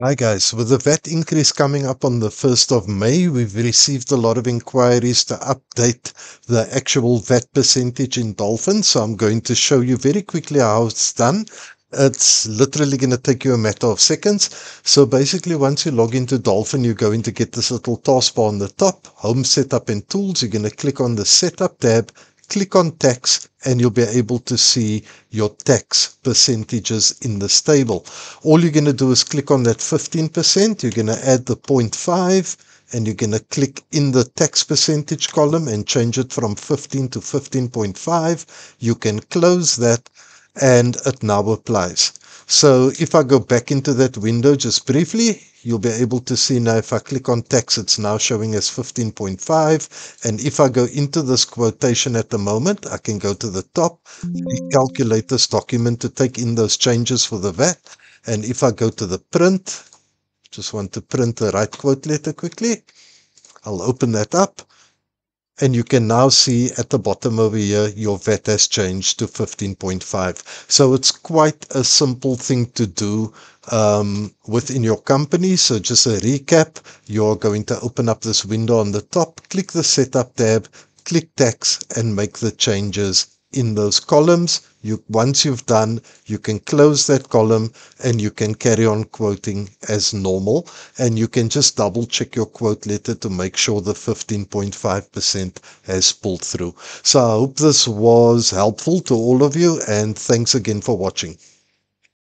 Hi guys, with the VAT increase coming up on the 1st of May, we've received a lot of inquiries to update the actual VAT percentage in Dolphin. So I'm going to show you very quickly how it's done. It's literally going to take you a matter of seconds. So basically, once you log into Dolphin, you're going to get this little taskbar on the top, Home Setup and Tools. You're going to click on the Setup tab, click on Tax, and you'll be able to see your tax percentages in this table. All you're going to do is click on that 15%. You're going to add the 0.5 and you're going to click in the tax percentage column and change it from 15 to 15.5. You can close that and it now applies. So if I go back into that window just briefly, you'll be able to see now if I click on tax, it's now showing as 15.5. And if I go into this quotation at the moment, I can go to the top, recalculate this document to take in those changes for the VAT. And if I go to the print, just want to print the right quote letter quickly. I'll open that up. And you can now see at the bottom over here, your VAT has changed to 15.5. So it's quite a simple thing to do within your company. So just a recap, you're going to open up this window on the top, click the Setup tab, click Tax, and make the changes in those columns. Once you've done, you can close that column and you can carry on quoting as normal. And you can just double check your quote letter to make sure the 15.5% has pulled through. So I hope this was helpful to all of you, and thanks again for watching.